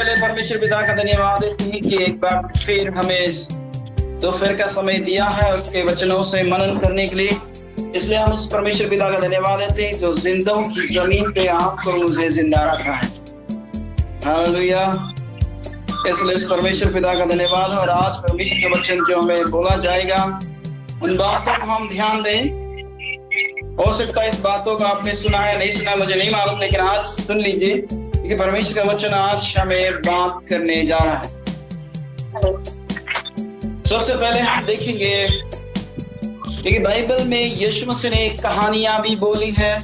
पहले परमेश्वर पिता का धन्यवाद देते हैं कि एक बार फिर हमें दोपहर का समय दिया है उसके वचनों से मनन करने के लिए। इसलिए हम उस परमेश्वर पिता का धन्यवाद देते हैं जो जिंदों की जमीन पे आपको मुझे जिंदा रखा है। हालेलुया। इसलिए इस परमेश्वर पिता का धन्यवाद है। और आज परमेश्वर के वचन जो हमें बोला जाएगा उन बातों को हम ध्यान दें। हो सकता है इस बातों को आपने सुना है, नहीं सुना मुझे नहीं मालूम, लेकिन आज सुन लीजिए कि परमेश्वर का वचन आज हमें बात करने जा रहा है। सबसे पहले हम देखेंगे कि बाइबल में यीशु मसीह ने कहानियां भी बोली है,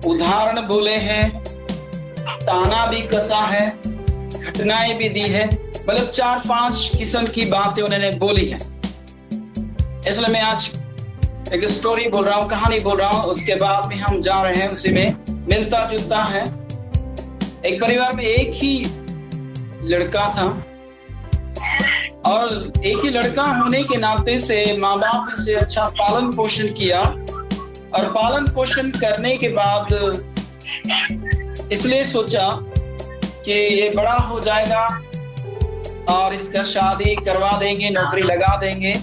उदाहरण बोले हैं, ताना भी कसा है, घटनाएं भी दी है, मतलब 4-5 किस्म की बातें उन्होंने बोली है। इसलिए मैं आज एक स्टोरी बोल रहा हूँ, कहानी बोल रहा हूँ, उसके बाद में हम जा रहे हैं उसी में मिलता जुलता है। एक परिवार में एक ही लड़का था और एक ही लड़का होने के नाते से माँ बाप ने इसे अच्छा पालन पोषण किया। और पालन पोषण करने के बाद इसलिए सोचा कि ये बड़ा हो जाएगा और इसका शादी करवा देंगे, नौकरी लगा देंगे,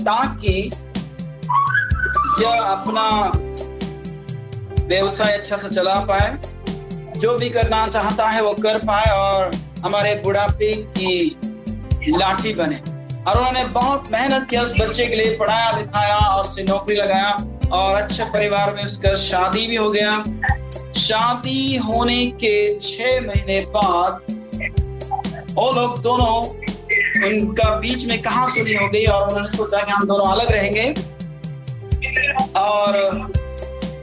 ताकि यह अपना व्यवसाय अच्छा से चला पाए, जो भी करना चाहता है वो कर पाए और हमारे बुढ़ापे की लाठी बने। और उन्होंने बहुत मेहनत किया, उस बच्चे के लिए पढ़ाया लिखाया और उसे नौकरी लगाया और अच्छे परिवार में उसका शादी भी हो गया। शादी होने के 6 महीने बाद वो लोग दोनों, उनका बीच में कहासुनी हो गई और उन्होंने सोचा कि हम दोनों अलग रहेंगे। और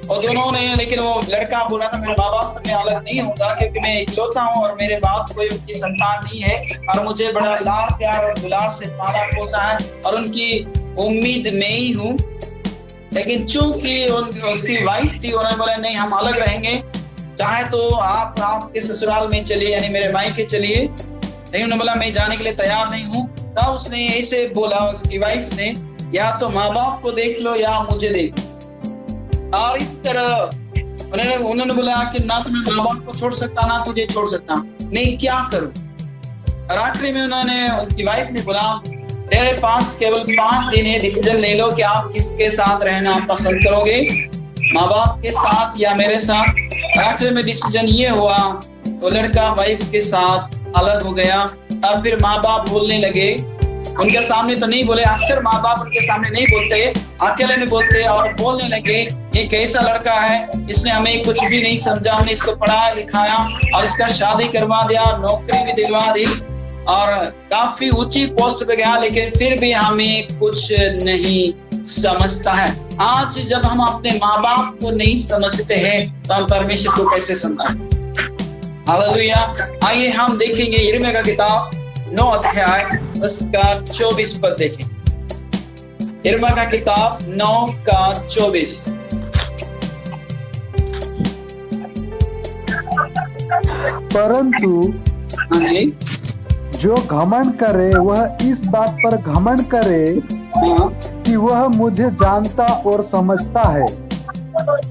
दोनों ने, लेकिन वो लड़का बोला था मेरे माँ बाप से मैं अलग नहीं होगा क्योंकि मैं इकलौता हूँ और मेरे बाप कोई उनकी संतान नहीं है और मुझे बड़ा लाड़ प्यार और दुलार से पाला पोसा है और उनकी उम्मीद में ही हूँ। लेकिन चूंकि उसकी वाइफ थी, उन्होंने बोला नहीं हम अलग रहेंगे, चाहे तो आप आपके ससुराल में चलिए, यानी मेरे मायके चलिए। लेकिन उन्होंने बोला मैं जाने के लिए तैयार नहीं हूँ। तब उसने ऐसे बोला, उसकी वाइफ ने, या तो माँ बाप को देख लो या मुझे देख लो। और इस तरह उन्होंने बोला कि ना तो मैं माँ बाप को छोड़ सकता ना तुझे छोड़ सकता, मैं क्या करूं। और आखिरी में उन्होंने, उसकी वाइफ ने बोला तेरे पास केवल 5 दिन है, डिसीजन ले लो कि आप किसके साथ रहना पसंद करोगे, माँ बाप के साथ या मेरे साथ। आखिर में डिसीजन ये हुआ, तो लड़का वाइफ के साथ अलग हो गया। और फिर माँ बाप बोलने लगे, उनके सामने तो नहीं बोले, अक्सर माँ बाप उनके सामने नहीं बोलते, अकेले में बोलते, और बोलने लगे ये कैसा लड़का है, इसने हमें कुछ भी नहीं समझा, हमने इसको पढ़ाया लिखाया और इसका शादी करवा दिया, नौकरी भी दिलवा दी और काफी ऊंची पोस्ट पे गया, लेकिन फिर भी हमें कुछ नहीं समझता है। आज जब हम अपने माँ बाप को नहीं समझते हैं तो हम परमेश्वर को कैसे समझें। हालेलुया। आइए हम देखेंगे यिर्मयाह का किताब 9 अध्याय उसका 24 पद देखें। यिर्मयाह का किताब 9 का 24। परंतु हाँ जी, जो घमंड करे वह इस बात पर घमंड करे कि वह मुझे जानता और समझता है।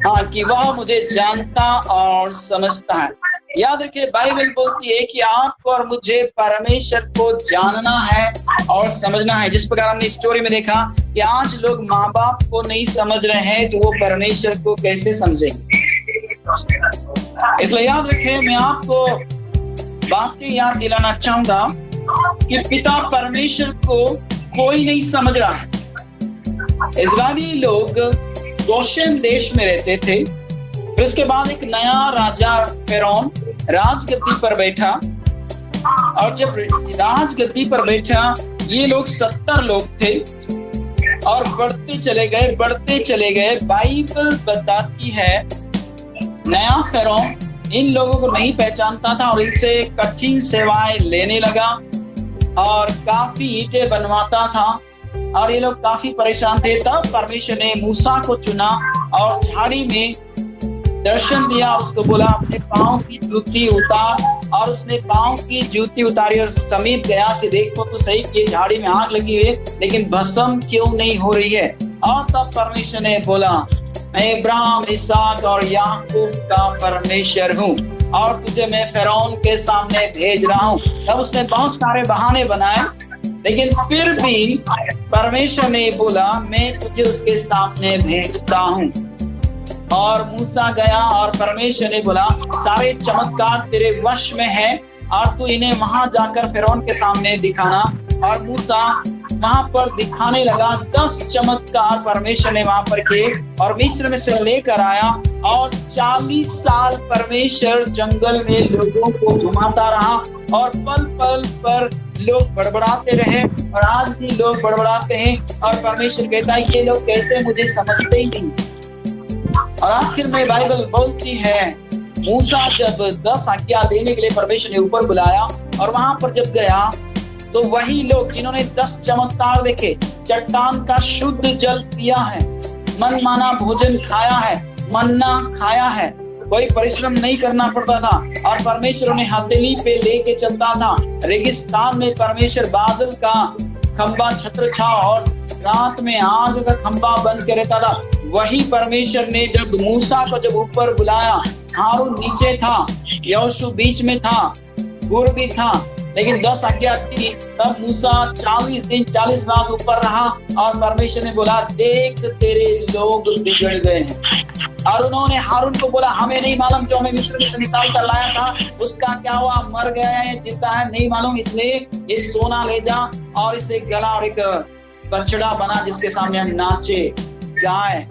हाँ, कि वह मुझे जानता और समझता है। याद रखिए, बाइबल बोलती है कि आपको और मुझे परमेश्वर को जानना है और समझना है। जिस प्रकार हमने स्टोरी में देखा कि आज लोग माँ बाप को नहीं समझ रहे हैं तो वो परमेश्वर को कैसे समझेंगे। इसलिए याद रखिए, मैं आपको बातें याद दिलाना चाहूंगा कि पिता परमेश्वर को कोई नहीं समझ रहा है। इस्राएली लोग गोशेन देश में रहते थे। फिर उसके बाद एक नया राजा फिरौन राजगद्दी पर बैठा और जब राजगद्दी पर बैठा ये लोग 70 लोग थे और बढ़ते चले गए। बाइबल बताती है नया फिरौन इन लोगों को नहीं पहचानता था और इनसे कठिन सेवाएं लेने लगा और काफी ईंटें बनवाता था और ये लोग काफी परेशान थे। तब परमेश्वर ने मूसा को चुना और झाड़ी में दर्शन दिया, उसको बोला अपने पाँव की जूती उतार, और उसने पाँव की जूती उतारी और समीप गया कि देखो तो सही कि झाड़ी में आग लगी है लेकिन भस्म क्यों नहीं हो रही है। और तब परमेश्वर ने बोला मैं इब्राहिम, इसहाक और याकूब का परमेश्वर हूँ। और तुझे मैं फिरौन के सामने भेज रहा हूँ। तब उसने बहुत सारे बहाने बनाए, लेकिन फिर भी परमेश्वर ने बोला मैं तुझे उसके सामने भेजता हूँ। और मूसा गया और परमेश्वर ने बोला सारे चमत्कार तेरे वश में है और तू इन्हें वहां जाकर फिरौन के सामने दिखाना। और मूसा वहां पर दिखाने लगा। 10 चमत्कार परमेश्वर ने वहां पर किए और मिस्र में से लेकर आया। और 40 साल परमेश्वर जंगल में लोगों को घुमाता रहा और पल पल पर लोग बड़बड़ाते रहे और आज भी लोग बड़बड़ाते हैं। और परमेश्वर कहता है ये लोग कैसे मुझे समझते ही नहीं। और आखिर में बाइबल बोलती है मूसा जब 10 आज्ञा देने के लिए परमेश्वर ने ऊपर बुलाया और वहां पर जब गया तो वही लोग जिन्होंने 10 चमत्कार देखे, चट्टान का शुद्ध जल पिया है, मन माना भोजन खाया है, मन्ना खाया है, कोई परिश्रम नहीं करना पड़ता था और परमेश्वर उन्हें हथेली पे लेके चलता था। रेगिस्तान में परमेश्वर बादल का खंबा छत्र छाव और रात में आग का खंबा बन के रहता था। वही परमेश्वर ने जब मूसा को जब ऊपर बुलाया, हारून नीचे था, यहोशू बीच में था, गुर भी था, लेकिन 10 आज्ञा थी। तब मूसा 40 दिन 40 रात ऊपर रहा और परमेश्वर ने बोला देख तेरे लोग बिगड़ गए हैं। और उन्होंने हारून को बोला हमें नहीं मालूम जो हमें मिस्र में से निकाल कर लाया था उसका क्या हुआ, मर गया है जिंदा है नहीं मालूम, इसलिए ये सोना ले जा और इसे गला और एक बछड़ा बना जिसके सामने हम नाचे गाए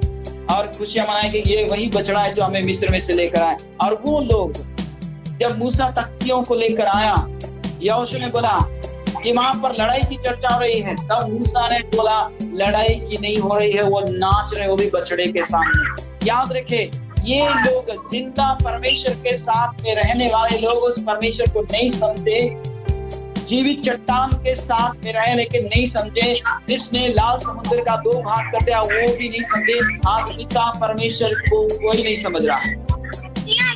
और खुशियां मनाए कि ये वही बछड़ा है जो हमें मिस्र में से लेकर आए। और वो लोग जब मूसा तख्तियों को लेकर आया, यहोशू ने बोला कि वहां पर लड़ाई की चर्चा हो रही है। तब मूसा ने बोला लड़ाई की नहीं हो रही है, वो नाच रहे वो भी बछड़े के सामने। याद रखे ये लोग जिंदा परमेश्वर के साथ में रहने वाले लोग उस परमेश्वर को नहीं समझे। जीवित चट्टान के साथ में रहे लेकिन नहीं समझे, जिसने लाल समुद्र का 2 भाग कर दिया वो भी नहीं समझे। आज पिता परमेश्वर को कोई नहीं समझ रहा है।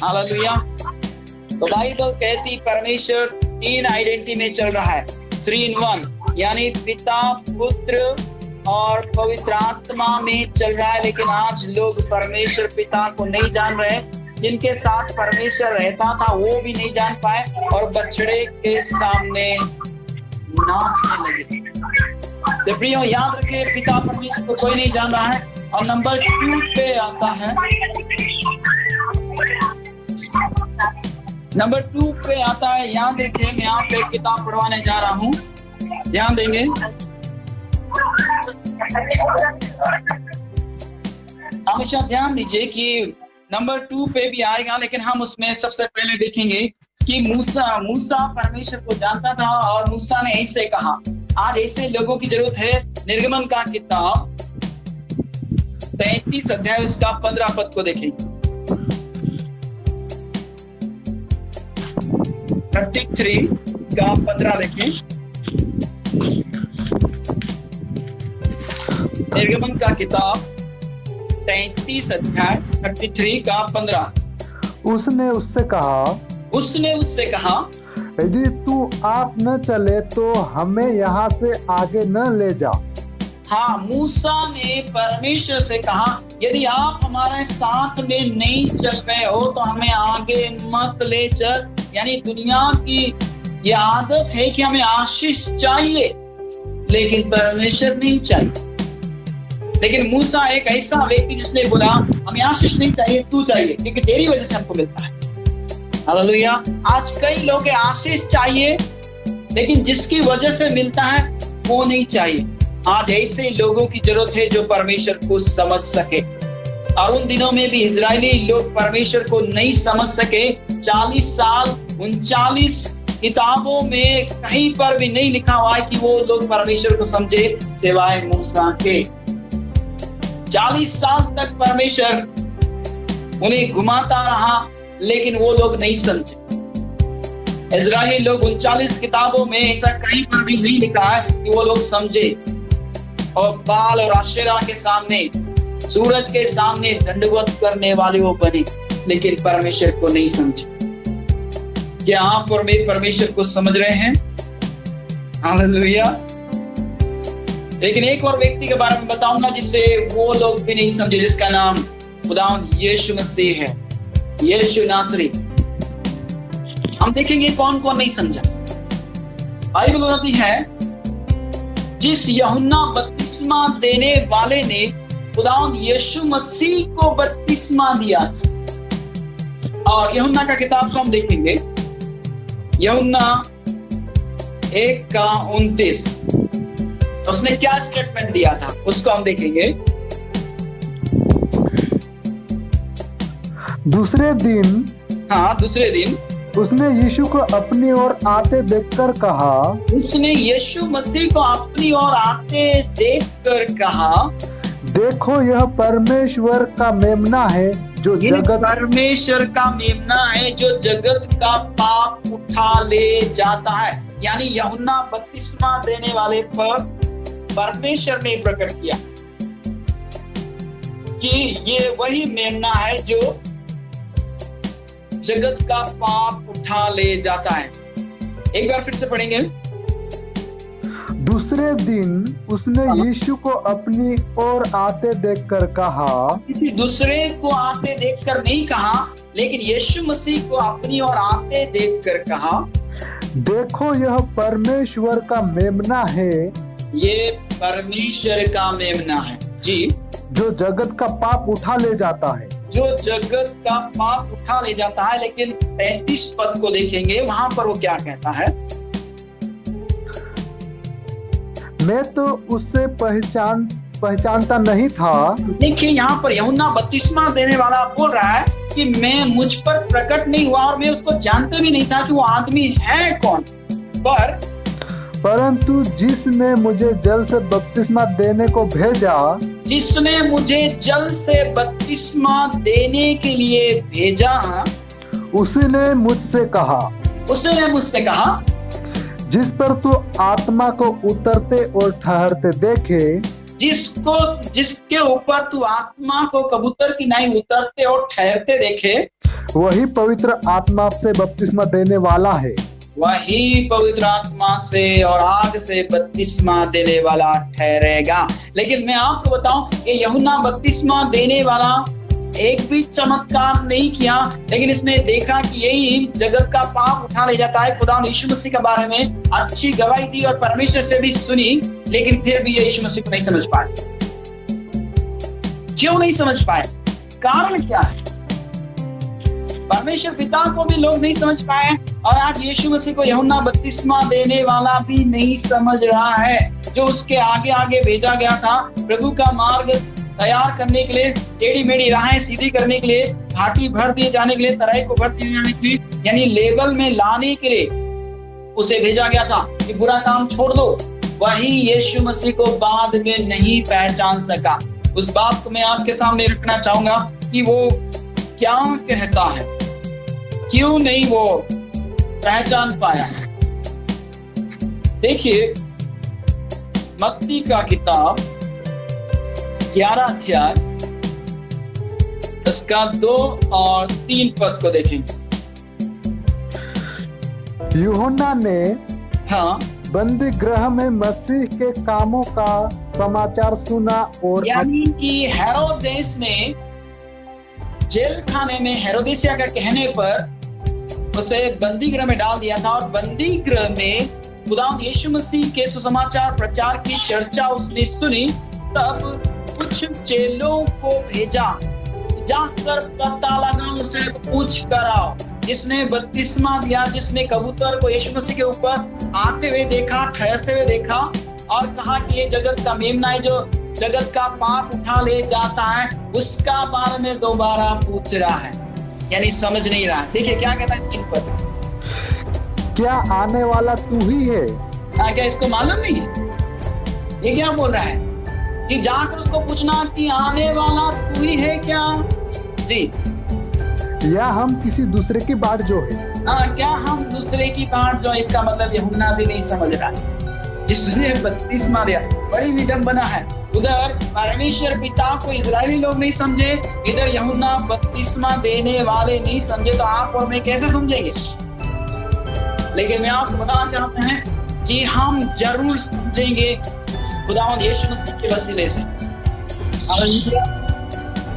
हालेलुया। तो बाइबल कहती परमेश्वर 3 आइडेंटिटी में चल रहा है, 3 in 1, यानी पिता पुत्र और पवित्र आत्मा में चल रहा है। लेकिन आज लोग परमेश्वर पिता को नहीं जान रहे, जिनके साथ परमेश्वर रहता था वो भी नहीं जान पाए और बछड़े के सामने नाचने लगे। तो प्रियो याद रखिए पिता परमेश्वर को कोई नहीं जान रहा है। और नंबर 2 पे आता है, नंबर 2 पे आता है, याद रखिए मैं यहाँ पे किताब पढ़वाने जा रहा हूँ, ध्यान देंगे। हमेशा ध्यान दीजिए कि नंबर 2 पे भी आएगा, लेकिन हम उसमें सबसे पहले देखेंगे कि मूसा परमेश्वर को जानता था और मूसा ने ऐसे कहा। आज ऐसे लोगों की जरूरत है। निर्गमन का किताब 33 अध्याय उसका 15 पद को देखेंगे। 33 का 15 देखें। निर्गमन का किताब 33 अध्याय 33 का 15। उसने उससे कहा यदि तू आप न चले तो हमें यहाँ से आगे न ले जा। हाँ, मूसा ने परमेश्वर से कहा यदि आप हमारे साथ में नहीं चल रहे हो तो हमें आगे मत ले चल। यानी दुनिया की ये आदत है कि हमें आशीष चाहिए लेकिन परमेश्वर नहीं चाहिए। लेकिन मूसा एक ऐसा व्यक्ति जिसने बोला हमें आशीष नहीं चाहिए, तू चाहिए, क्योंकि तेरी वजह से हमको मिलता है। हालेलुया। आज कई लोग आशीष चाहिए लेकिन जिसकी वजह से मिलता है वो नहीं चाहिए। आज ऐसे लोगों की जरूरत है जो परमेश्वर को समझ सके। और उन दिनों में भी इजरायली लोग परमेश्वर को नहीं समझ सके। 40 साल 39 किताबों में कहीं पर भी नहीं लिखा हुआ है कि वो लोग परमेश्वर को समझे सिवाय मूसा के। 40 साल तक परमेश्वर उन्हें घुमाता रहा लेकिन वो लोग नहीं समझे। इजरायली लोग 39 किताबों में ऐसा कहीं पर भी नहीं लिखा है कि वो लोग समझे और बाल और आशेरा के सामने, सूरज के सामने दंडवत करने वाले वो बने, लेकिन परमेश्वर को नहीं समझे। क्या आप और मैं परमेश्वर को समझ रहे हैं? हालेलुया। लेकिन एक और व्यक्ति के बारे में बताऊंगा जिससे वो लोग भी नहीं समझे, जिसका नाम खुदावंद यीशु मसीह है, यीशु नासरी। हम देखेंगे कौन कौन नहीं समझा। बाइबल बताती है जिस यूहन्ना बपतिस्मा देने वाले ने खुदावंद यीशु मसीह को बपतिस्मा दिया। और यूहन्ना का किताब को हम देखेंगे, यूहन्ना 1:29 उसने क्या स्टेटमेंट दिया था उसको हम देखेंगे। दूसरे दिन उसने यीशु को अपनी ओर आते देखकर कहा, उसने यीशु मसीह को अपनी ओर आते देखकर कहा, देखो यह परमेश्वर का मेमना है जो परमेश्वर का मेमना है जो जगत का पाप उठा ले जाता है। यानी यूहन्ना बपतिस्मा देने वाले पर परमेश्वर ने प्रकट किया कि ये वही मेमना है जो जगत का पाप उठा ले जाता है। एक बार फिर से पढ़ेंगे। दूसरे दिन उसने यीशु को अपनी ओर आते देखकर कहा, किसी दूसरे को आते देखकर नहीं कहा, लेकिन यीशु मसीह को अपनी ओर आते देखकर कहा, देखो यह परमेश्वर का मेमना है, ये परमेश्वर का मेमना है जी, जो जगत का पाप उठा ले जाता है, जो जगत का पाप उठा ले जाता है। लेकिन 35 पद को देखेंगे, वहां पर वो क्या कहता है, मैं तो उससे पहचानता नहीं था। देखिए यहाँ पर यूहन्ना बपतिस्मा देने वाला बोल रहा है कि मैं मुझ पर प्रकट नहीं हुआ और मैं उसको जानते भी नहीं था कि वो आदमी है कौन, परंतु जिसने मुझे जल से बपतिस्मा देने को भेजा, जिसने मुझे जल से बपतिस्मा देने के लिए भेजा, उसने मुझसे कहा, जिस पर तू आत्मा को उतरते और ठहरते देखे, जिसके ऊपर तू आत्मा को कबूतर की नाई उतरते और ठहरते देखे, वही पवित्र आत्मा से बपतिस्मा देने वाला है, वही पवित्र आत्मा से और आग से बपतिस्मा देने वाला ठहरेगा। लेकिन मैं आपको बताऊं कि यूहन्ना बपतिस्मा देने वाला एक भी चमत्कार नहीं किया, लेकिन इसने देखा कि यही जगत का पाप उठा ले जाता है। खुदा ने यीशु मसीह के बारे में अच्छी गवाही दी और परमेश्वर से भी सुनी, लेकिन फिर भी यीशु मसीह को नहीं समझ पाए। क्यों नहीं समझ पाए? कारण क्या है? परमेश्वर पिता को भी लोग नहीं समझ पाए और आज यीशु मसीह को यूहन्ना बपतिस्मा देने वाला भी नहीं समझ रहा है, जो उसके आगे आगे भेजा गया था प्रभु का मार्ग तैयार करने के लिए, टेढ़ी मेढ़ी राहें सीधी करने के लिए, घाटी भर दिए जाने के लिए, तराई को भर दिए जाने के लिए, यानी लेवल में लाने के लिए उसे भेजा गया था कि बुरा काम छोड़ दो। वही यीशु मसीह को बाद में नहीं पहचान सका। उस बात को मैं आपके सामने रखना चाहूंगा कि वो क्या कहता है, क्यों नहीं वो पहचान पाया। देखिए मत्ती का किताब 11 अध्याय इसका 2 और 3 पद को देखेंगे। यूहन्ना ने बंदी गृह में मसीह के कामों का समाचार सुना और यानी कि हेरोदेस ने जेल खाने में हेरोदेसिया का कहने पर उसे बंदी गृह में डाल दिया था और बंदी गृह में खुदावंद यीशु मसीह के सुसमाचार प्रचार की चर्चा उसने सुनी। तब कुछ चेलों को भेजा, जाकर पता लगा, उसे पूछ कर आओ, जिसने बपतिस्मा दिया, जिसने कबूतर को यीशु मसीह के ऊपर आते हुए देखा, ठहरते हुए देखा और कहा कि ये जगत का मेमना है जो जगत का पाप उठा ले जाता है, उसका बारे में दोबारा पूछ रहा है, यानी समझ नहीं रहा है। देखिए क्या कहता है 3 पद, क्या आने वाला तू ही है? क्या इसको मालूम नहीं है? ये क्या बोल रहा है कि जाकर उसको पूछना कि आने वाला तू ही है क्या जी, या हम किसी दूसरे की बाट जो है। क्या हम दूसरे की बाट जो है? इसका मतलब यूहन्ना भी नहीं समझ रहा है, जिसने बपतिस्मा दिया। बड़ी विडंबना है, उधर परमेश्वर पिता को इजरायली लोग नहीं समझे, इधर यूहन्ना बपतिस्मा देने वाले नहीं समझे, तो आप और मैं कैसे समझेंगे? लेकिन मैं आपको बताना चाहते हैं कि हम जरूर समझेंगे खुदावंद यीशु मसीह के वसीले से।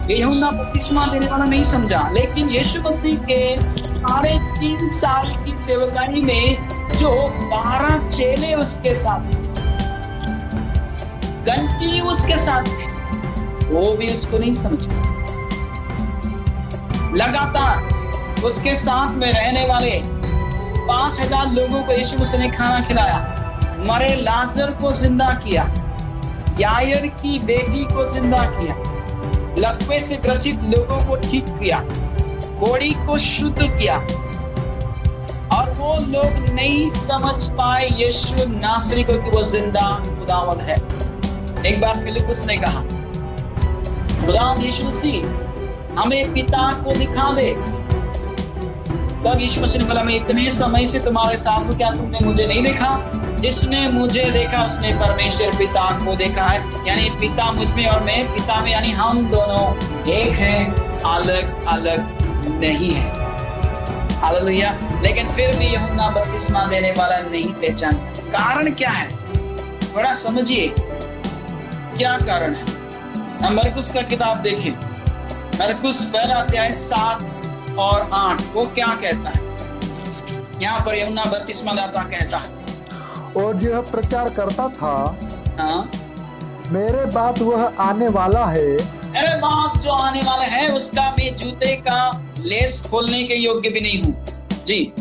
ये यूहन्ना बपतिस्मा देने वाला नहीं समझा, लेकिन यीशु मसीह के 3.5 साल की सेवकाई में जो 12 चेले उसके साथ थे, घंटी उसके साथ थे, वो भी उसको नहीं समझा। लगातार उसके साथ में रहने वाले 5000 लोगों को यीशु मसीह ने खाना खिलाया, मरे लाजर को जिंदा किया, यायर की बेटी को जिंदा किया, लकवे से ग्रसित लोगों को ठीक किया, कोढ़ी को शुद्ध किया, और वो लोग नहीं समझ पाए यीशु नासरी को कि वो जिंदा खुदावंद है। एक बार फिलिप्पुस ने कहा, खुदावंद यीशु मसीह हमें पिता को दिखा दे। तब यीशु मसीह ने बोला, मैं इतने समय से तुम्हारे साथ हूं, क्या तुमने मुझे नहीं देखा? जिसने मुझे देखा उसने परमेश्वर पिता को देखा है। यानी पिता मुझ में और मैं पिता में, यानी हम दोनों एक हैं, अलग अलग नहीं है। हालेलुया। लेकिन फिर भी यूहन्ना बपतिस्मा देने वाला नहीं पहचानता। कारण क्या है? थोड़ा समझिए क्या कारण है। हम मरकुस का किताब देखें, मरकुस पहला अध्याय 7 और 8, वो क्या कहता है? यहाँ पर यूहन्ना बपतिस्मा दाता कहता है, और यह प्रचार करता था, हाँ, मेरे बाद वह आने वाला है, मेरे बाद जो आने वाला है उसका मैं जूते का लेस खोलने के योग्य भी नहीं हूँ जी,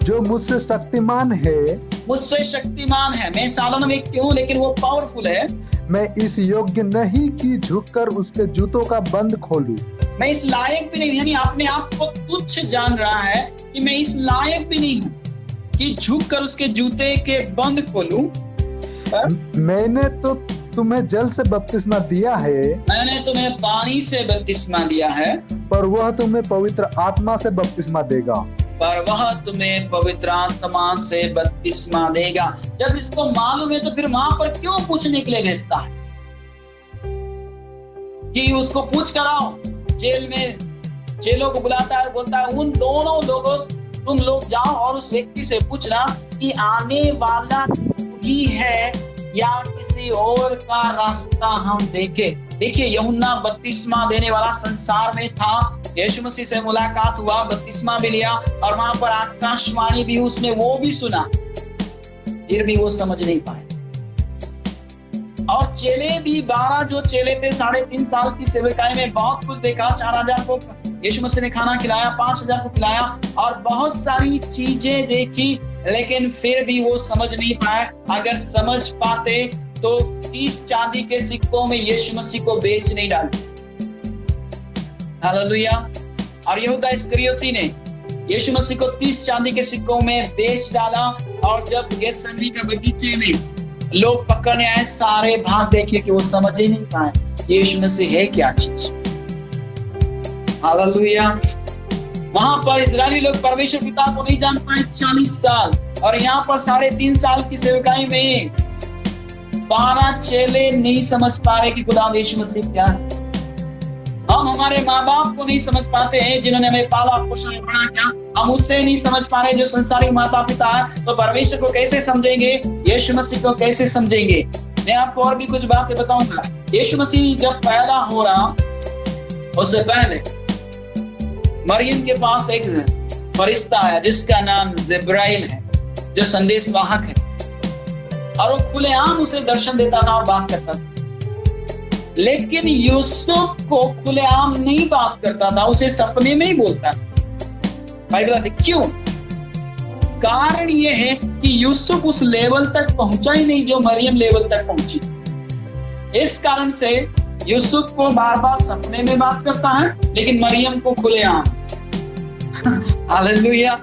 जो मुझसे शक्तिमान है, मुझसे शक्तिमान है। मैं साधारण व्यक्ति हूँ लेकिन वो पावरफुल है। मैं इस योग्य नहीं कि झुककर उसके जूतों का बंद खोलूं। मैं इस लायक भी नहीं, यानी अपने आप को तुच्छ जान रहा है कि मैं इस लायक भी नहीं हूँ कि झुककर उसके जूते के बंद खोलूं। मैंने तो तुम्हें जल से बपतिस्मा दिया है, मैंने तुम्हें पानी से बपतिस्मा दिया है, पर वह तुम्हें पवित्र आत्मा से बपतिस्मा देगा। पर वह तुम्हें पवित्र आत्मा से बपतिस्मा देगा। जब इसको मालूम है तो फिर वहां पर क्यों पूछने के लिए भेजता है कि उसको पूछ कर आओ? जेल में जेलों को बुलाता है, बोलता है उन दोनों लोगों, तुम लोग जाओ और उस व्यक्ति से पूछना कि आने वाला ही है या किसी और का रास्ता हम देखे। देखिए, यूहन्ना बपतिस्मा देने वाला संसार में था, यीशु मसीह से मुलाकात हुआ, बपतिस्मा भी लिया, और वहां पर आकाशवाणी भी उसने वो भी सुना, फिर भी वो समझ नहीं पाए। और चेले भी 12 जो चेले थे, 3.5 साल की सेवकाई में बहुत कुछ देखा। 4000 को यीशु मसीह ने खाना खिलाया, 5000 को खिलाया और बहुत सारी चीजें देखी, लेकिन फिर भी वो समझ नहीं पाए। अगर समझ पाते तो 30 चांदी के सिक्कों में यीशु मसीह को बेच नहीं डालते। हालेलुया। और यहूदा इस्करियोती ने यीशु मसीह को 30 चांदी के सिक्कों में बेच डाला, और जब गेतसेमनी के बगीचे में लोग पकड़ने आए, सारे भाग देखे कि वो समझ ही नहीं पाए यीशु मसीह है क्या चीज। हालेलुया। वहां पर इजरायली लोग परमेश्वर पिता को नहीं जान पाए 40 साल, और यहाँ पर 3.5 साल की सेवकाई में 12 चेले नहीं समझ पा रहे कि खुदा यीशु मसीह क्या है। हम हमारे माँ बाप को नहीं समझ पाते हैं जिन्होंने हमें पाला पोषा बड़ा किया, हम उससे नहीं समझ पा रहे जो संसारिक माता पिता है, तो परमेश्वर को कैसे समझेंगे? यीशु मसीह को कैसे समझेंगे? मैं आपको और भी कुछ बातें बताऊंगा। यीशु मसीह जब पैदा हो रहा, उससे पहले मरियम के पास एक फरिश्ता आया जिसका नाम जिब्राइल है, जो संदेश वाहक है, और वो खुलेआम उसे दर्शन देता था और बात करता था। लेकिन यूसुफ को खुलेआम नहीं बात करता था, उसे सपने में ही बोलता था। बाइबल क्यों? कारण ये है कि यूसुफ उस लेवल तक पहुंचा ही नहीं जो मरियम लेवल तक पहुंची। इस कारण से यूसुफ को बार बार सपने में बात करता है, लेकिन मरियम को खुलेआम। हालेलुया।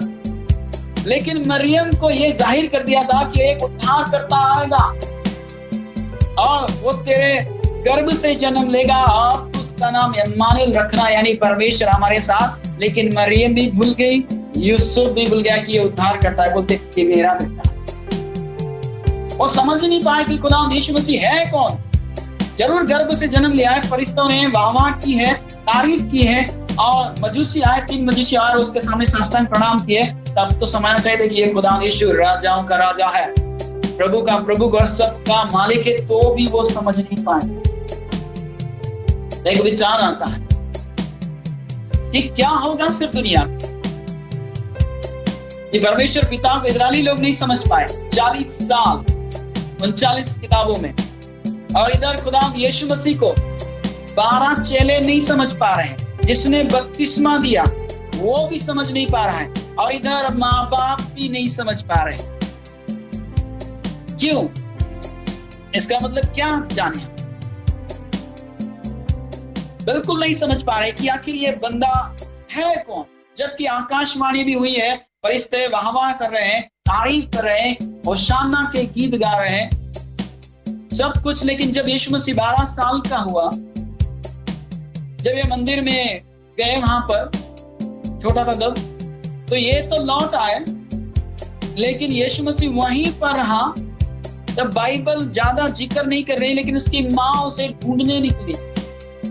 लेकिन मरियम को यह जाहिर कर दिया था कि एक उद्धार करता आएगा और वो तेरे गर्भ से जन्म लेगा और उसका नाम इम्मानुएल रखना, यानी परमेश्वर हमारे साथ। लेकिन मरियम भी भूल गई, यूसुफ भी भूल गया कि ये उद्धार करता है, बोलते कि मेरा बेटा। वो समझ नहीं पाए कि खुदा यीशु मसीह है कौन। जरूर गर्भ से जन्म लिया है, फरिश्तों ने वाह की है, तारीफ की है, और मजूसी आए, 3 मजूसी आए, उसके सामने साष्टांग प्रणाम किए। तब तो समझना चाहिए कि ये खुदा यीशु राजाओं का राजा है, प्रभु का प्रभु और सबका मालिक है, तो भी वो समझ नहीं पाए। एक विचार आता है, कि क्या होगा फिर दुनिया में। ये परमेश्वर पिता को इजरायली लोग नहीं समझ पाए 40 साल 39 किताबों में, और इधर खुदा यीशु मसीह को 12 चेले नहीं समझ पा रहे हैं, जिसने बपतिस्मा दिया वो भी समझ नहीं पा रहा है, और इधर माँ बाप भी नहीं समझ पा रहे। क्यों? इसका मतलब क्या जाने? बिल्कुल नहीं समझ पा रहे कि आखिर ये बंदा है कौन, जबकि आकाशवाणी भी हुई है, फरिश्ते वाह वाह कर रहे हैं, तारीफ कर रहे हैं, होशाना के गीत गा रहे हैं, सब कुछ। लेकिन जब यीशु मसीह 12 साल का हुआ, जब ये मंदिर में गए, वहां पर छोटा था तब, तो ये तो लौट आए, लेकिन यीशु मसीह वहीं पर रहा। तब बाइबल ज्यादा जिक्र नहीं कर रही, लेकिन उसकी माँ उसे ढूंढने निकली।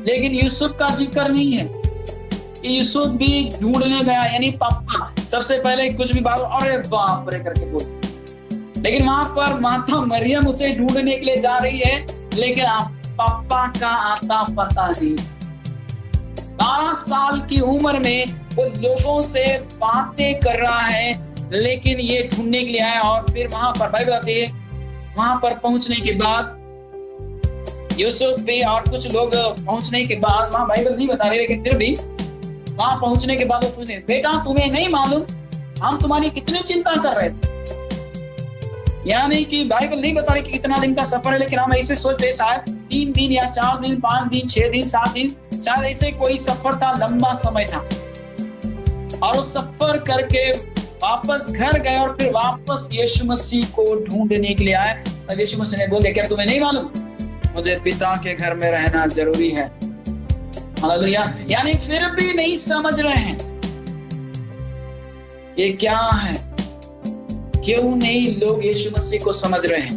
लेकिन यूसुफ का जिक्र नहीं है कि यूसुफ भी ढूंढने गया, यानी पापा सबसे पहले कुछ भी बात अरे बाप रे करके बोल, लेकिन वहां पर माता मरियम उसे ढूंढने के लिए जा रही है, लेकिन पापा का आता पता नहीं। 12 साल की उम्र में वो लोगों से बातें कर रहा है, लेकिन ये ढूंढने के लिए आया। और फिर वहां पर बाइबल आती है, वहां पर पहुंचने के बाद यूसुफ भी और कुछ लोग पहुंचने के बाद, वहां बाइबल नहीं बता रही, लेकिन फिर भी वहां पहुंचने के बाद वो पूछे, बेटा तुम्हें नहीं मालूम हम तुम्हारी कितनी चिंता कर रहे थे। यानी कि बाइबल नहीं बता रही कि कितना दिन का सफर है, लेकिन हम ऐसे सोचते शायद 3 दिन या 4 दिन, 5 दिन, 6 दिन, 7 दिन, शायद ऐसे कोई सफर था, लंबा समय था। और उस सफर करके वापस घर गए और फिर वापस यीशु मसीह को ढूंढने के लिए आए। तब यीशु मसीह ने बोले, क्या तुम्हें नहीं मालूम मुझे पिता के घर में रहना जरूरी है। हालेलुया। यानी फिर भी नहीं समझ रहे हैं ये क्या है, क्यों नहीं लोग यीशु मसीह को समझ रहे हैं,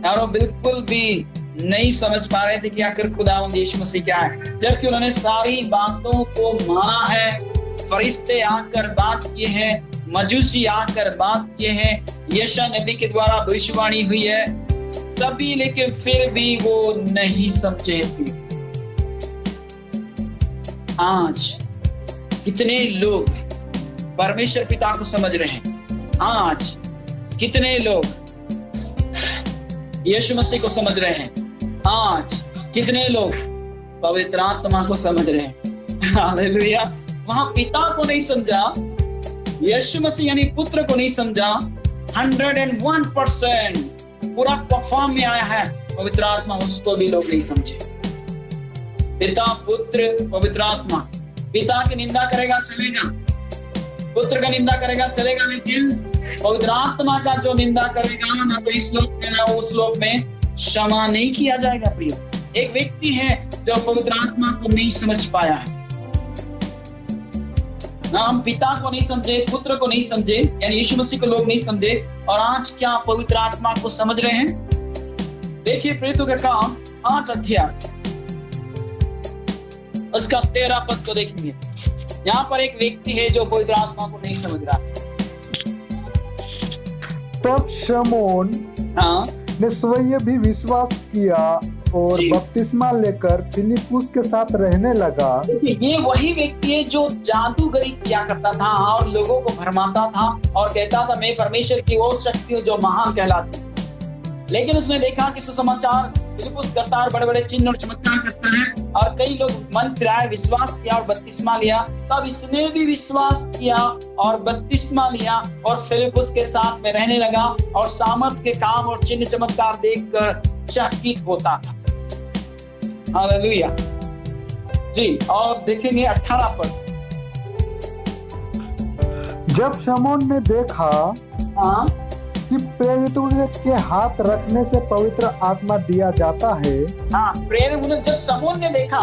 और वो बिल्कुल भी नहीं समझ पा रहे थे कि आखिर खुदावंद यीशु मसीह क्या है, जबकि उन्होंने सारी बातों को माना है। फरिश्ते आकर बात किए हैं, मजूसी आकर बात किए हैं, यशायाह नबी के द्वारा भविष्यवाणी हुई है सभी, लेकिन फिर भी वो नहीं समझे थे। आज कितने लोग परमेश्वर पिता को समझ रहे हैं, आज कितने लोग यीशु मसीह को समझ रहे हैं, आज कितने लोग पवित्र आत्मा को समझ रहे हैं। हालेलुया। वहां पिता को नहीं समझा, यीशु मसीह यानी पुत्र को नहीं समझा, 101% पूरा परफॉर्म में आया है पवित्र आत्मा, उसको भी लोग नहीं समझे। पिता, पुत्र, पवित्र आत्मा। पिता की निंदा करेगा चलेगा, पुत्र का निंदा करेगा चलेगा, लेकिन पवित्र आत्मा का जो निंदा करेगा, ना तो इस लोक में ना उस लोक में क्षमा नहीं किया जाएगा। प्रिय, एक व्यक्ति है जो पवित्र आत्मा को नहीं समझ पाया है। ना हम पिता को नहीं समझे, पुत्र को नहीं समझे, यानी यीशु मसीह को लोग नहीं समझे, और आज क्या पवित्र आत्मा को समझ रहे हैं। देखिए प्रेरितों का काम 8 अध्याय उसका 13 पद को देखेंगे। यहाँ पर एक व्यक्ति है जो पवित्र आत्मा को नहीं समझ रहा। तब शमौन ने स्वयं भी विश्वास किया और बपतिस्मा लेकर फिलिप्पुस के साथ रहने लगा। ये वही व्यक्ति है जो जादूगरी किया करता था और लोगों को भरमाता था और कहता था मैं परमेश्वर की वो शक्ति हूँ जो महान कहलाती। लेकिन उसने देखा कि सुसमाचार फिलिप्पुस करता है, बड़े बड़े चिन्ह और चमत्कार करता है, और कई लोग मन फिराए, विश्वास किया और बपतिस्मा लिया। तब इसने भी विश्वास किया और बपतिस्मा लिया और फिलिप्पुस के साथ में रहने लगा और सामर्थ के काम और चिन्ह चमत्कार देखकर चकित होता था। हालेलुया जी। और देखेंगे 18 पर, जब शमौन ने देखा कि प्रेरितों के हाथ रखने से पवित्र आत्मा दिया जाता है। प्रेरित जब शमौन ने देखा,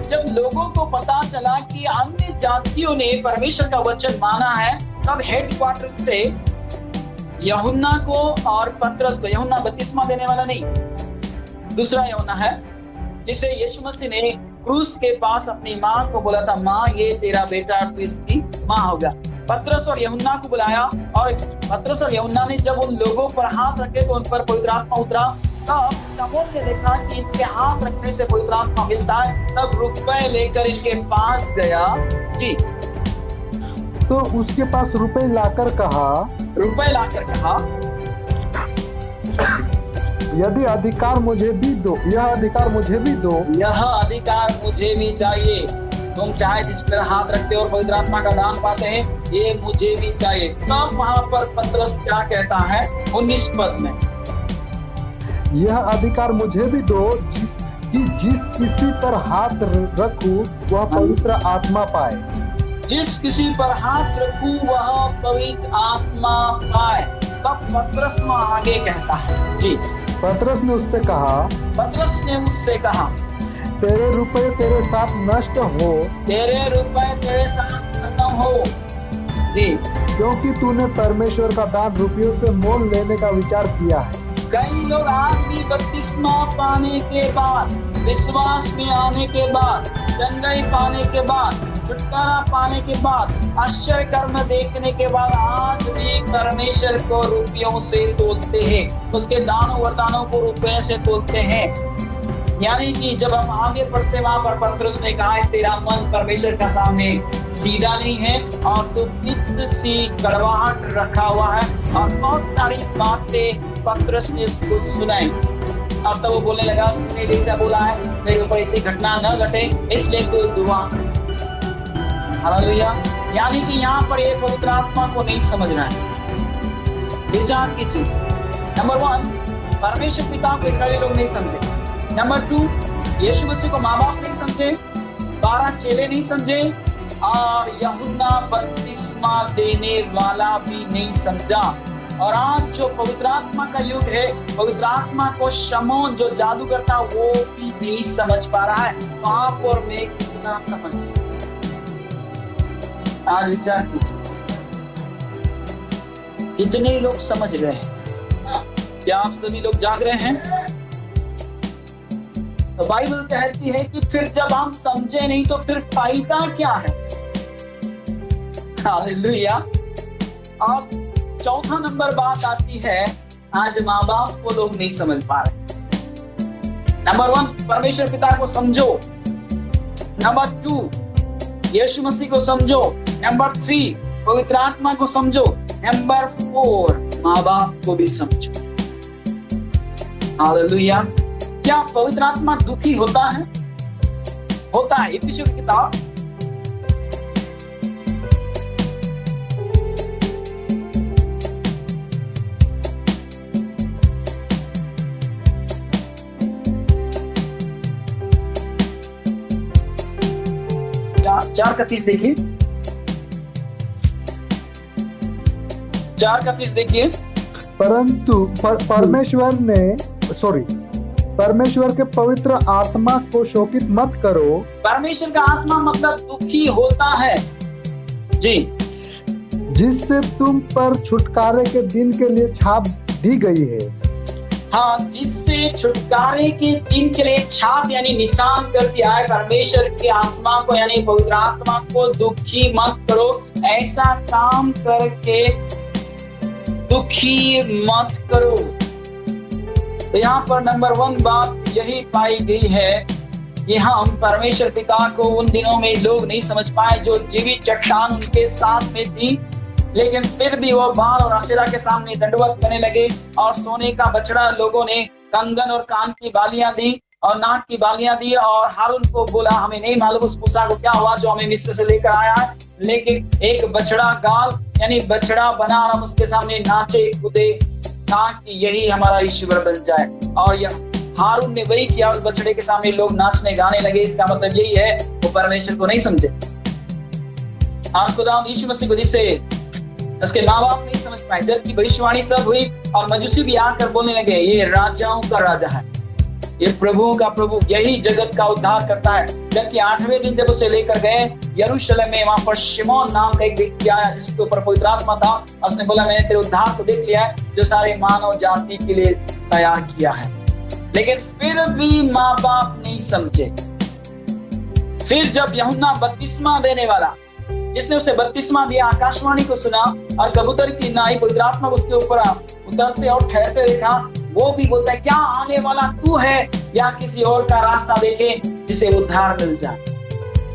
जब लोगों को पता चला कि अन्य जातियों ने परमेश्वर का वचन माना है, तब हेडक्वार्टर से यूहन्ना को और पतरस को, यूहन्ना बपतिस्मा देने वाला नहीं, दूसरा यूहन्ना है जिसे यीशु मसीह ने क्रूस के पास अपनी माँ को बोला था, माँ ये तेरा बेटा, तू इसकी माँ होगा। पतरस और यूहन्ना को बुलाया और पतरस और यूहन्ना ने जब उन लोगों पर हाथ रखे तो उन पर पवित्र आत्मा उतरा तब शमूएल ने देखा कि इनके हाथ रखने से पवित्र आत्मा मिलता है, तब रुपए लेकर इनके पास गया। जी, तो उसके पास रुपए लाकर कहा, यदि अधिकार मुझे भी दो, यह अधिकार मुझे भी दो, यह अधिकार मुझे भी चाहिए। तुम चाहे जिस पर हाथ रखते हो और पवित्र आत्मा का दान पाते हैं, ये मुझे भी चाहिए। तब वहां पर पतरस क्या कहता है 19 पद में, यह अधिकार मुझे भी दो जिस किसी पर हाथ रखूं वह पवित्र आत्मा पाए। जिस किसी पर हाथ रखूं वह पवित्र आत्मा पाए। तब पतरस आगे कहता है। जी, पतरस ने उससे कहा, तेरे रुपए तेरे साथ नष्ट हो, जी, क्योंकि तूने परमेश्वर का दान रुपयों से मोल लेने का विचार किया है। कई लोग आज भी बपतिस्मा पाने के बाद, विश्वास में आने के बाद, चंगाई पाने के बाद, छुटकारा पाने के बाद, आश्चर्य कर्म देखने के बाद आज भी परमेश्वर को रुपयों से तोलते हैं, उसके दानों वरदानों को रुपये से तोलते हैं। यानी कि जब हम आगे बढ़ते वहां पर पतरस ने कहा, तेरा मन परमेश्वर का सामने सीधा नहीं है और तू पित्त सी कड़वाहट रखा हुआ है, और बहुत सारी बातें पतरस ने उसको सुनाई। और तब वो बोलने लगा, तूने जैसा बोला है मेरे ऊपर ऐसी घटना न घटे, इसलिए तू दुआ। हालेलुया। यानी कि यहाँ पर ये पवित्र आत्मा को नहीं समझ रहा है। विचार कीजिए। नंबर 1, परमेश्वर पिता को इस्राएली लोग नहीं समझे। नंबर 2, यीशु मसीह को माँ बाप नहीं समझे, 12 चेले नहीं समझे, और यूहन्ना बपतिस्मा देने वाला भी नहीं समझा। और आज जो पवित्र आत्मा का युग है, पवित्र आत्मा को शमौन जो जादूगर था वो भी नहीं समझ पा रहा है। तो आप और मैं कितना समझ, आज विचार कीजिए, कितने लोग समझ रहे हैं? क्या आप सभी लोग जाग रहे हैं? तो बाइबल कहती है कि फिर जब हम समझे नहीं तो फिर फायदा क्या है? हालेलुया। और चौथा नंबर बात आती है, आज माँ बाप को लोग नहीं समझ पा रहे। नंबर 1, परमेश्वर पिता को समझो। नंबर 2, यीशु मसीह को समझो। नंबर 3, पवित्र आत्मा को समझो। नंबर 4, माँ बाप को भी समझो। हालेलुया। क्या पवित्र आत्मा दुखी होता है? होता है। इफिसियों की किताब 4:31 देखिए। 4:31 देखिए। परंतु परमेश्वर के पवित्र आत्मा को शोकित मत करो। परमेश्वर का आत्मा मतलब दुखी होता है। जी, जिससे तुम पर छुटकारे के दिन के लिए छाप दी गई है। हाँ, जिससे छुटकारे के दिन के लिए छाप यानी निशान कर दिया है। परमेश्वर की आत्मा को यानी पवित्र आत्मा को दुखी मत करो, ऐसा काम करके दुखी मत करो। तो यहाँ पर नंबर 1 बात यही पाई गई है कि हम परमेश्वर पिता को उन दिनों में लोग नहीं समझ पाए, जो जीवित चट्टान उनके साथ में थी, लेकिन फिर भी वो बाल और अशेरा के सामने दंडवत करने लगे। और सोने का बछड़ा लोगों ने कंगन और कान की बालियां दी और नाक की बालियां दी, और हारून को बोला, हमें नहीं मालूम उस मूसा को क्या हुआ जो हमें मिस्र से लेकर आया है, लेकिन एक बछड़ा गाल यानी बछड़ा बना और हम उसके सामने नाचे कूदे ताकि यही हमारा ईश्वर बन जाए। और यह हारून ने वही किया, उस बछड़े के सामने लोग नाचने गाने लगे। इसका मतलब यही है वो परमेश्वर को नहीं समझे। और खुदा यीशु मसीह को जिसे उसके माँ बाप नहीं समझ पाए, जबकि भविष्यवाणी सब हुई और मजूसी भी आकर बोलने लगे, ये राजाओं का राजा है, ये प्रभुओं का प्रभु, यही जगत का उद्धार करता है। जबकि 8वें दिन जब उसे लेकर गए यरूशलेम में, वहां पर शिमोन नाम का एक व्यक्ति आया जिसके ऊपर पवित्र आत्मा था। उसने बोला, मैंने तेरे उद्धार को देख लिया है जो सारे मानव जाति के लिए तैयार किया है। लेकिन फिर भी माँ बाप नहीं समझे। फिर जब यूहन्ना बपतिस्मा देने वाला, जिसने उसे बपतिस्मा दिया, आकाशवाणी को सुना और कबूतर की नाई पवित्र आत्मा को उसके ऊपर उतरते और ठहरते देखा, वो भी बोलता है क्या आने वाला तू है या किसी और का रास्ता देखे जिसे उद्धार मिल जाए।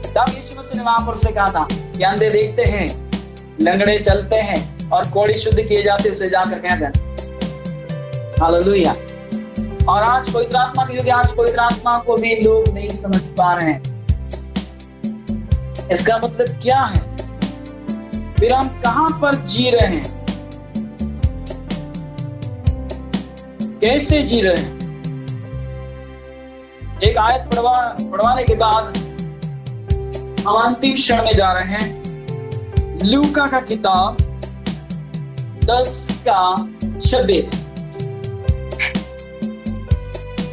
तब यीशु मसीह ने वहां पर से कहा था कि अंधे देखते हैं, लंगड़े चलते हैं और कोढ़ी शुद्ध किए जाते उसे जाकर कह दें। हालेलुया। और आज पवित्र आत्मा की, क्योंकि आज पवित्र आत्मा को भी लोग नहीं समझ पा रहे हैं। इसका मतलब क्या है? फिर हम कहां पर जी रहे हैं, कैसे जी रहे हैं? एक आयत पढ़वाने के बाद हम अंतिम क्षण में जा रहे हैं। लूका का किताब 10:26।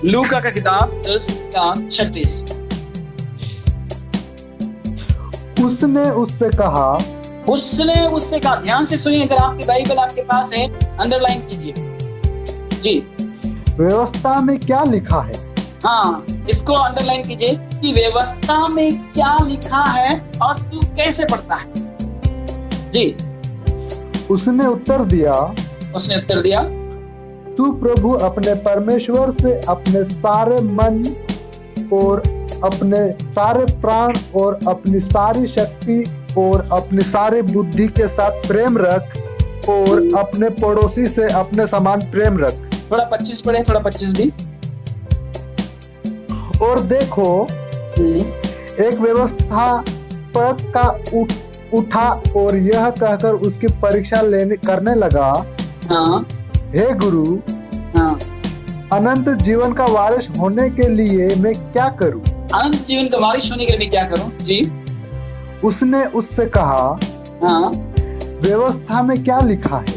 लूका का किताब 10:26। उसने उससे कहा, ध्यान से सुनिए, अगर आपकी बाइबल आपके पास है अंडरलाइन कीजिए जी। व्यवस्था में क्या लिखा है? हाँ, इसको अंडरलाइन कीजिए कि व्यवस्था में क्या लिखा है और तू कैसे पढ़ता है जी। उसने उत्तर दिया, तू प्रभु अपने परमेश्वर से अपने सारे मन और अपने सारे प्राण और अपनी सारी शक्ति और अपनी सारी बुद्धि के साथ प्रेम रख और अपने पड़ोसी से अपने समान प्रेम रख। थोड़ा 25 पढ़े, थोड़ा 25 भी। और देखो, एक व्यवस्थापक का उठा और यह कहकर उसकी परीक्षा करने लगा, हाँ, हे गुरु, हाँ, अनंत जीवन का वारिस होने के लिए मैं क्या करूं? अनंत जीवन का वारिस होने के लिए मैं क्या करूं जी? उसने उससे कहा, हाँ, व्यवस्था में क्या लिखा है?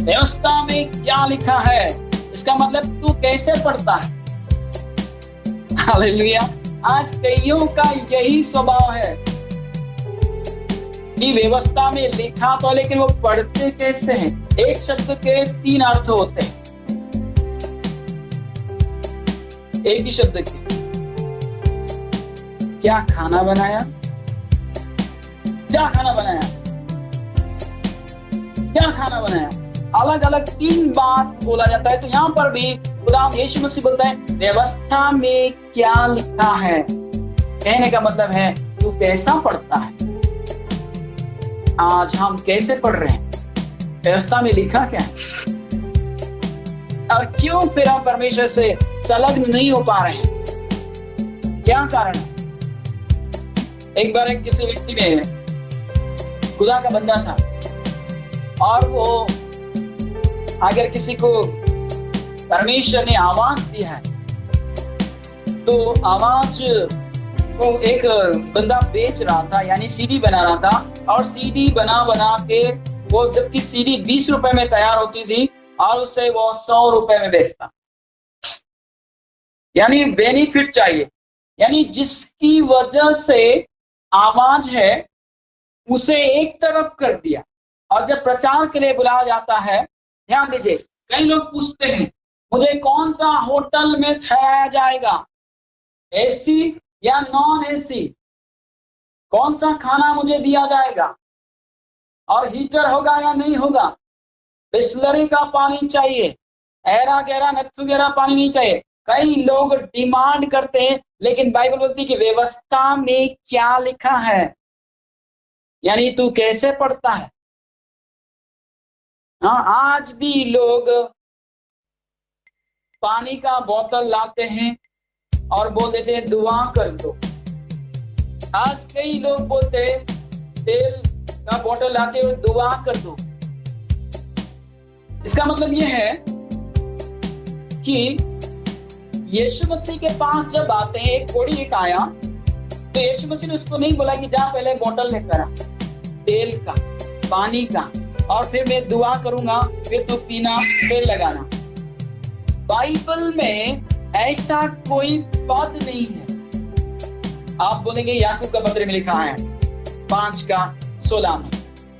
व्यवस्था में क्या लिखा है, इसका मतलब तू कैसे पढ़ता है। हालेलुया। आज कईयों का यही स्वभाव है कि व्यवस्था में लिखा तो, लेकिन वो पढ़ते कैसे हैं। एक शब्द के 3 अर्थ होते हैं, एक ही शब्द के। क्या खाना बनाया, क्या खाना बनाया, क्या खाना बनाया, अलग अलग 3 बात बोला जाता है। तो यहाँ पर भी खुदा यीशु मसीह बोलता है व्यवस्था में क्या लिखा है। कहने का मतलब है तू कैसा पढ़ता है। आज हम कैसे पढ़ रहे हैं, व्यवस्था में लिखा क्या है, और क्यों फिर हम परमेश्वर से संलग्न नहीं हो पा रहे हैं, क्या कारण है? एक बार एक किसी व्यक्ति ने खुदा का बंदा था और वो अगर किसी को परमेश्वर ने आवाज दिया है तो आवाज को एक बंदा बेच रहा था, यानी सीडी बना रहा था। और सीडी बना के वो, जबकि सीडी 20 रुपए में तैयार होती थी और उसे वो 100 रुपए में बेचता। यानी बेनिफिट चाहिए, यानी जिसकी वजह से आवाज है उसे एक तरफ कर दिया। और जब प्रचार के लिए बुलाया जाता है, ध्यान दीजिए, कई लोग पूछते हैं मुझे कौन सा होटल में ठहराया जाएगा, एसी या नॉन एसी, कौन सा खाना मुझे दिया जाएगा, और हीटर होगा या नहीं होगा, बिस्लरी का पानी चाहिए, ऐरा गहरा नत्थु गहरा पानी नहीं चाहिए। कई लोग डिमांड करते हैं, लेकिन बाइबल बोलती है कि व्यवस्था में क्या लिखा है, यानी तू कैसे पढ़ता है। हाँ, आज भी लोग पानी का बोतल लाते हैं और बोल देते हैं दुआ कर दो। आज कई लोग बोलते हैं तेल का बोतल लाते हुए दुआ कर दो। इसका मतलब यह है कि यीशु मसीह के पास जब आते हैं, एक कोढ़ी एक आया, तो यीशु मसीह ने उसको नहीं बोला कि जा पहले बोतल लेकर आ तेल का, पानी का, और फिर मैं दुआ करूंगा, फिर तू पीना, फिर लगाना। बाइबल में ऐसा कोई पद नहीं है। आप बोलेंगे याकूब का पत्र में लिखा है 5:16 में,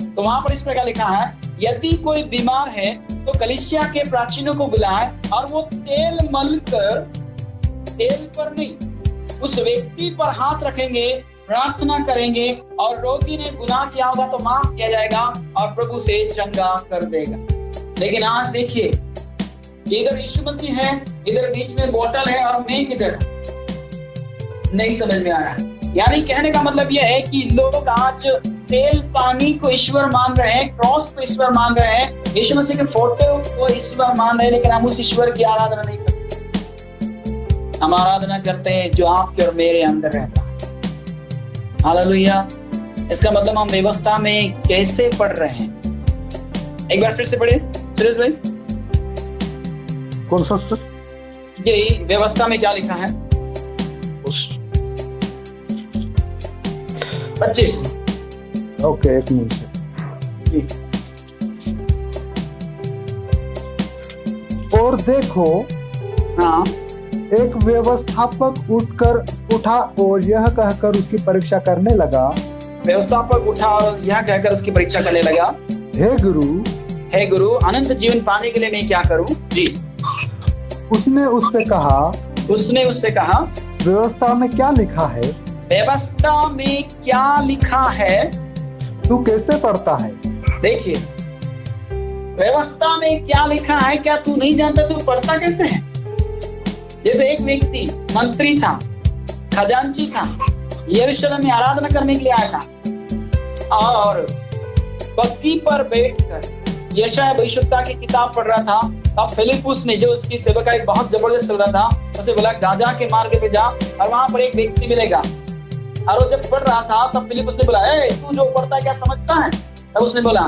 तो वहां पर इस प्रकार लिखा है, यदि कोई बीमार है तो कलीसिया के प्राचीनों को बुलाए और वो तेल मलकर, तेल पर नहीं, उस व्यक्ति पर हाथ रखेंगे, प्रार्थना करेंगे, और रोगी ने गुनाह किया होगा तो माफ किया जाएगा और प्रभु से चंगा कर देगा। लेकिन आज देखिए, इधर यीशु मसीह है, इधर बीच में बोतल है और मैं किधर? नहीं समझ में आ रहा है। यानी कहने का मतलब यह है कि लोग आज तेल पानी को ईश्वर मान रहे हैं, क्रॉस को ईश्वर मान रहे हैं, यीशु मसीह के फोटो को ईश्वर मान रहे हैं, लेकिन हम उस ईश्वर की आराधना नहीं करते। हम आराधना करते हैं जो आपके और मेरे अंदर रहता है। हालेलुया। इसका मतलब हम व्यवस्था में कैसे पढ़ रहे हैं? एक बार फिर से पढ़े सुरेश भाई। कौन सा सर? यही व्यवस्था में क्या लिखा है? 25। ओके, एक मिनट जी। और देखो, हाँ, एक व्यवस्थापक उठा और यह कहकर उसकी परीक्षा करने लगा। व्यवस्थापक उठा और यह कहकर उसकी परीक्षा करने लगा, हे गुरु, अनंत जीवन पाने के लिए मैं क्या करूं? जी। उसने उससे कहा, व्यवस्था में क्या लिखा है? व्यवस्था में क्या लिखा है? तू कैसे पढ़ता है? देखिए, व्यवस्था में क्या लिखा है क्या तू नहीं जानता? तू पढ़ता कैसे है? जैसे एक व्यक्ति मंत्री था, खजांची था, यरूशलेम में आराधना करने के लिए आया था और बग्गी पर बैठकर यशायाह भविष्यवक्ता की किताब पढ़ रहा था। अब फिलिपुस ने, जो उसकी सेवकाई बहुत जबरदस्त चल रहा था, उसे बोला गाजा के मार्ग पे जा और वहां पर एक व्यक्ति मिलेगा। और वो जब पढ़ रहा था तब फिलिपुस ने बोला, ए तू जो पढ़ता है क्या समझता है? तब उसने बोला,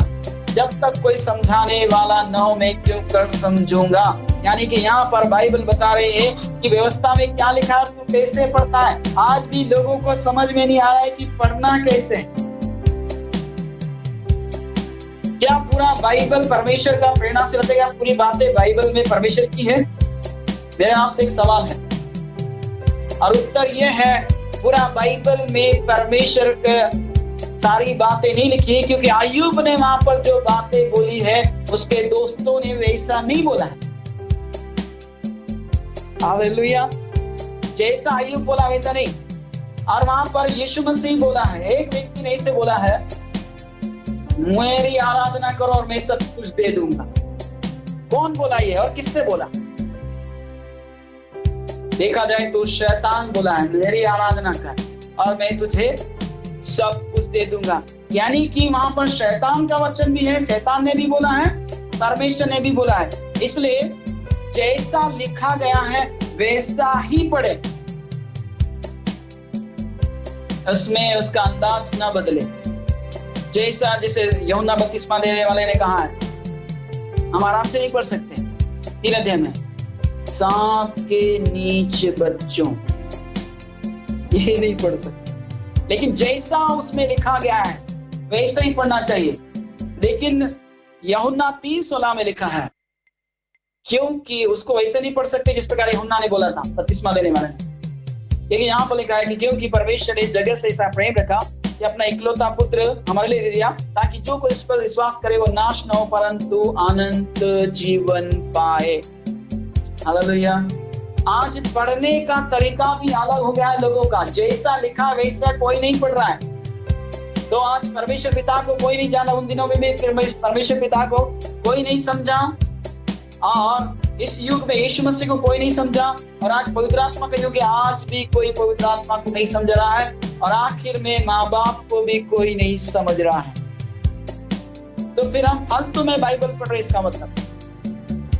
जब तक कोई समझाने वाला न हो मैं क्यों कर समझूंगा। यानी कि यहाँ पर बाइबल बता रही है कि व्यवस्था में क्या लिखा है, तू कैसे पढ़ता है। आज भी लोगों को समझ में नहीं आ रहा है कि पढ़ना कैसे है। क्या पूरा बाइबल परमेश्वर का प्रेरणा से रचेगा? पूरी बातें बाइबल में परमेश्वर की है? मेरा आपसे एक सवाल है और उत्तर यह है, पूरा बाइबल में परमेश्वर का सारी बातें नहीं लिखी है, क्योंकि अय्यूब ने वहां पर जो बातें बोली है उसके दोस्तों ने वैसा नहीं बोला है। हालेलुया। जैसा अय्यूब बोला वैसा नहीं। और वहां पर यीशु मसीह बोला है, एक व्यक्ति ने ऐसे बोला है, मेरी आराधना करो और मैं सब कुछ दे दूंगा। कौन बोला ये और किससे बोला? देखा जाए तो शैतान बोला है, मेरी आराधना कर और मैं तुझे सब कुछ दे दूंगा। यानी कि वहां पर शैतान का वचन भी है, शैतान ने भी बोला है, परमेश्वर ने भी बोला है। इसलिए जैसा लिखा गया है वैसा ही पढ़े, उसमें उसका अंदाज ना बदले। जैसे यूहन्ना बपतिस्मा देने वाले ने कहा है, हम आराम से नहीं पढ़ सकते 3 अध्याय में, सांप के नीच बच्चों, ये नहीं पढ़ सकते। लेकिन जैसा उसमें लिखा गया है वैसा ही पढ़ना चाहिए। लेकिन यूहन्ना 3:16 में लिखा है, क्योंकि उसको वैसे नहीं पढ़ सकते जिस प्रकार यूहन्ना ने बोला था बपतिस्मा देने वाले ने। लेकिन यहाँ पर लिखा है कि क्योंकि परमेश्वर ने जगत से ऐसा प्रेम रखा कि अपना इकलौता पुत्र हमारे लिए दे दिया, ताकि जो कोई इस पर विश्वास करे वो नाश न हो परंतु अनंत जीवन पाए। हालेलुया। आज पढ़ने का तरीका भी अलग हो गया है लोगों का, जैसा लिखा वैसा कोई नहीं पढ़ रहा है। तो आज परमेश्वर पिता को कोई नहीं जाना, उन दिनों में परमेश्वर पिता को कोई नहीं समझा, और इस युग में यीशु मसीह को कोई नहीं समझा, और आज पवित्र आत्मा का युग है, आज भी कोई पवित्र आत्मा को नहीं समझ रहा है, और आखिर में माँ बाप को भी कोई नहीं समझ रहा है। तो फिर हम फालतू में बाइबल पढ़ रहे, इसका मतलब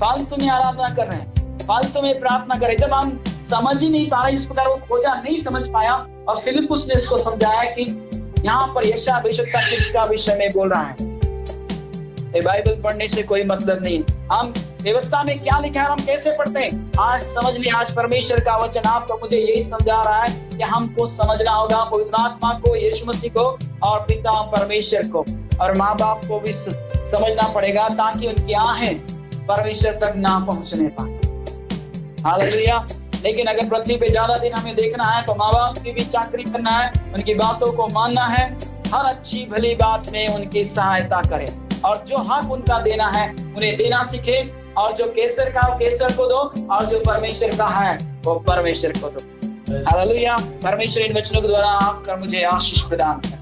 फालतू में आराधना कर रहे हैं, फालतू में प्रार्थना कर रहे। जब हम समझ ही नहीं पा रहे, इस प्रकार वो खोजा नहीं समझ पाया, और फिलिपुस ने इसको समझाया कि यहाँ पर यशायाह भविष्यवक्ता किसका विषय में बोल रहा है। बाइबल पढ़ने से कोई मतलब नहीं। हम व्यवस्था में क्या लिखा है हम कैसे पढ़ते हैं, आज समझ लिया। आज परमेश्वर का वचन आपको मुझे यही समझा रहा है कि हमको समझना होगा पवित्र आत्मा को, यीशु मसीह को, और पिता परमेश्वर को, और माँ बाप को भी समझना पड़ेगा, ताकि उनकी आहें परमेश्वर तक ना पहुंचने पाए। हालेलुया। लेकिन अगर पृथ्वी पे ज्यादा दिन हमें देखना है तो माँ बाप की भी चाकरी करना है, उनकी बातों को मानना है, हर अच्छी भली बात में उनकी सहायता करें, और जो हक उनका देना है उन्हें देना सीखे, और जो केसर का हो केसर को दो, और जो परमेश्वर का है वो परमेश्वर को दो। हालेलुया। परमेश्वर इन वचनों के द्वारा आपका मुझे आशीष प्रदान करे।